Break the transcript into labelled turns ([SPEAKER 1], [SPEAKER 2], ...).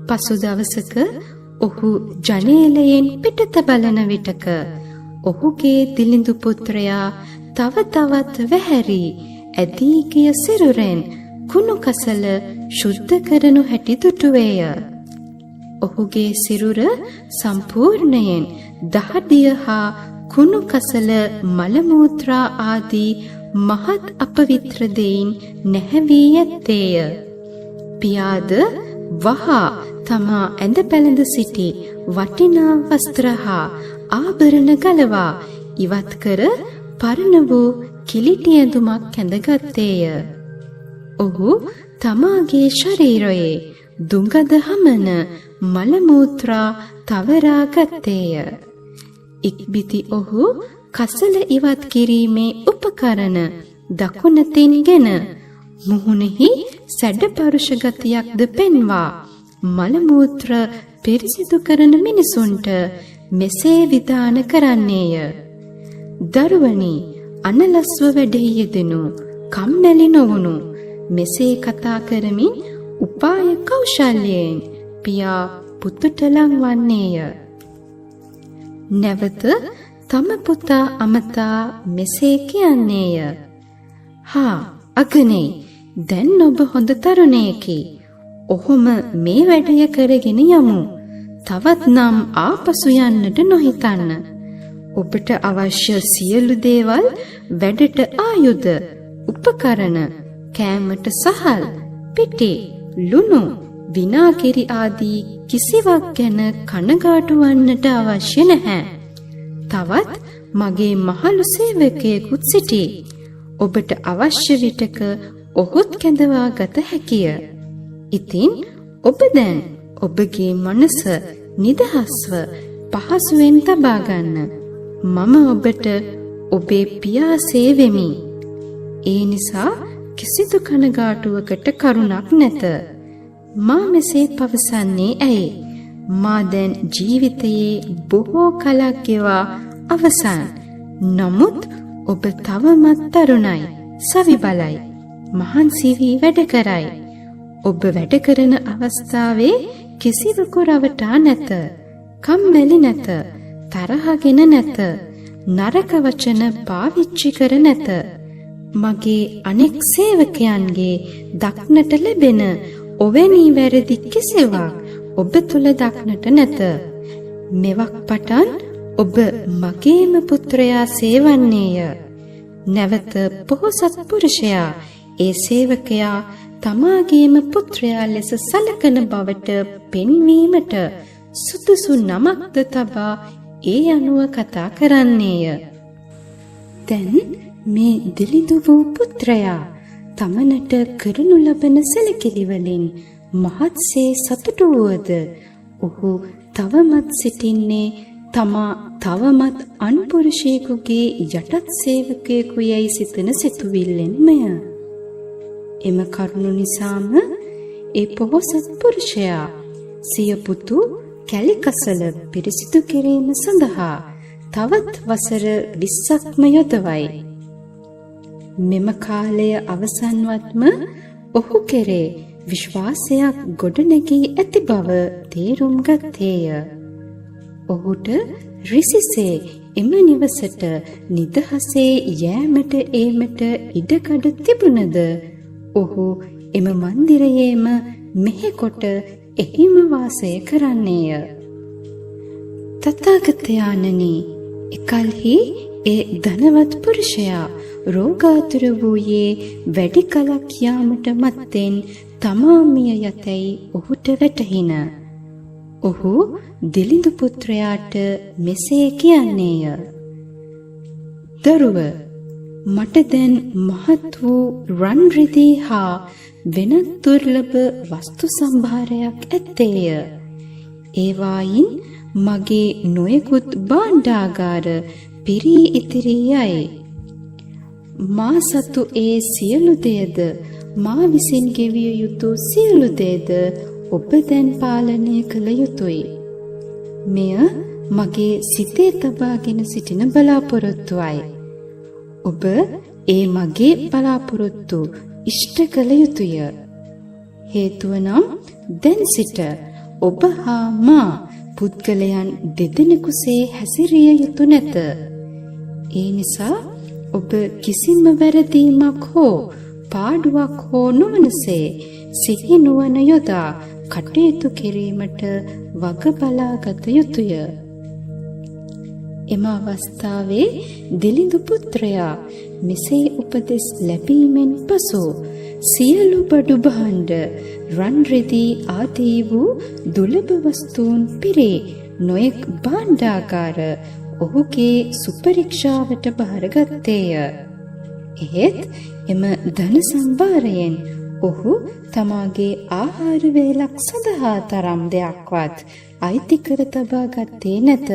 [SPEAKER 1] පසු දවසක ඔහු ජනේලයෙන් පිටත බලන විටක ඔහුගේ දිලිඳු පුත්‍රයා තව තවත් වැහැරි ඇදී ගිය සිරුරෙන් කුණු කසල ශුද්ධ කරනු හැටි දුටුවේය. ඔහුගේ සිරුර සම්පූර්ණයෙන් දහඩිය හා කුණු කසල මල මූත්‍රා ආදී මහත් අපවිත්‍ර දෙයින් නැහැවී ඇත්තේය. පියාද වහා තමා ඇඳ පැළඳ සිටි වටිනා වස්ත්‍ර හා ආභරණ ගලවා ඉවත් කර පරණ වූ කිලිටි ඇඳුමක් ඇඳගත්තේය. ඔහු තමාගේ ශරීරයේ දුඟද හමන මල මූත්‍රා තවරා ගත්තේය. ඉක්බිති ඔහු කසල ඉවත් කිරීමේ උපකරණ දකුණතින්ගෙන මුහුණෙහි සැඩ පරුෂ ගතියක්ද පෙන්වා මල මූත්‍ර පිරිසිදු කරන මිනිසුන්ට මෙසේ විධාන කරන්නේය. දරුවනි, අනලස්ව වැඩෙහි යෙදෙනු, කම්මැලි නොවුණු, මෙසේ කතා කරමින් උපාය කෞශල්‍යයෙන් පියා පුතුට ලංවන්නේය. නැවත තම පුතා අමතා මෙසේ කියන්නේය. හා අගනේ, දැන් ඔබ හොඳ තරුණයෙකි. ඔහොම මේ වැඩය කරගෙන යමු. තවත් නම් ආපසු යන්නට නොහිතන්න. ඔබට අවශ්‍ය සියලු දේවල්, වැඩට ආයුධ, උපකරණ, කෑමට සහල්, පිටි, ලුණු, විනාකිරි ආදී කිසිවක් ගැන කනගාටු වන්නට අවශ්‍ය නැහැ. තවත් මගේ මහලු සේවකයෙකුත් සිටී. ඔබට අවශ්‍ය විටක ඔහුත් කැඳවා ගත හැකිය. ඉතින් ඔබ දැන් ඔබගේ මනස නිදහස්ව පහසුවෙන් තබා ගන්න. මම ඔබට ඔබේ පියා සේවෙමි. ඒ නිසා කිසිදු කනගාටුවකට කරුණක් නැත. මා මෙසේ පවසන්නේ ඇයි? මා දැන් ජීවිතයේ බොහෝ කලක් ගෙවා අවසන්. නමුත් ඔබ තවමත් තරුණයි, සවි බලයි, මහන්සි වී වැඩ කරයි. ඔබ වැඩ කරන අවස්ථාවේ කිසිවකු රවටා නැත, කම්මැලි නැත, තරහගෙන නැත, නරක වචන පාවිච්චි කර නැත. මගේ අනෙක් සේවකයන්ගේ දක්නට ලැබෙන ඔවැනි වැරදි කිසිවක් ඔබ තුල දක්නට නැත. මෙවක් පටන් ඔබ මගේම පුත්‍රයා සේවන්නේය. නැවත පොහොසත් පුරුෂයා ඒ සේවකයා තමාගේම පුත්‍රයා ලෙස සලකන බවට පෙන්වීමට සුදුසු නමක්ද තබා ඒ අනුව කතා කරන්නේය. දැන් මේ දිලිඳු වූ පුත්‍රයා තමනට කරනු ලබන සැලකිලි වලින් මහත්සේ සතුටු වුවද ඔහු තවමත් සිටින්නේ තමා තවමත් අන්පුරුෂයෙකුගේ යටත් සේවකයෙකු යයි සිතන සිතුවිල්ලෙන්මය. එම කරුණු නිසාම ඒ පොහොසත් පුරුෂයා සිය පුතු කැලිකසල පිරිසිදු කිරීම සඳහා තවත් වසර 20ක්ම යොදවයි. මෙම කාලය අවසන්වත්ම ඔහු කෙරේ විශ්වාසයක් ගොඩනැගී ඇති බව තේරුම් ගත්තේය. ඔහුට රිසිසේ එම නිවසට නිදහසේ යෑමට ඒමට ඉඩකඩ තිබුණද ඔහු එම මන්දිරයේම මෙහෙකොට එහිම වාසය කරන්නේය. තථාගතයාණනි, එකල්හි ඒ ධනවත් පුරුෂයා රෝගාතුර වූයේ වැඩි කලක් යාමට මත්තෙන් තමා මිය යතැයි ඔහුට වැටහින. ඔහු දිලිඳු පුත්‍රයාට මෙසේ කියන්නේය. දරුව, මට දැන් මහත් වූ රන් රිදී හා වෙනත් දුර්ලභ වස්තු සම්භාරයක් ඇත්තේය. ඒවායින් මගේ නොයෙකුත් භාණ්ඩාගාර පිරී ඉතිරී යයි. මා සතු ඒ සියලු දේද, මා විසින් ගෙවිය යුතු සියලු දේද ඔබ දැන් පාලනය කළ යුතුයි. මෙය මගේ සිතේ තබාගෙන සිටින බලාපොරොත්තුවයි. ඔබ ඒ මගේ බලාපොරොත්තු ඉෂ්ට කළ යුතුය. හේතුව නම් දැන් සිට ඔබ හා මා පුද්ගලයන් දෙදෙනෙකුසේ හැසිරිය යුතු නැත. ඒ නිසා ඔබ කිසිම වැරදීමක් හෝ පාඩුවක් හෝ නොවනසේ සිහි නුවණ යොදා කටයුතු කිරීමට වග බලාගත යුතුය. එම අවස්ථාවේ දිලිඳු පුත්‍රයා මෙසේ උපදෙස් ලැබීමෙන් පසු සියලු බඩු භාණ්ඩ රන් රිදී ආදී වූ දුලබ වස්තුන් පිරී නොයෙක් භාණ්ඩාගාර ඔහුගේ සුපරීක්ෂාවට බාරගත්තේය. එහෙත් එම ධන සම්භාරයෙන් ඔහු තමාගේ ආහාර වේලක් සඳහා තරම් දෙයක්වත් අයිති කර තබා ගත්තේ නැත.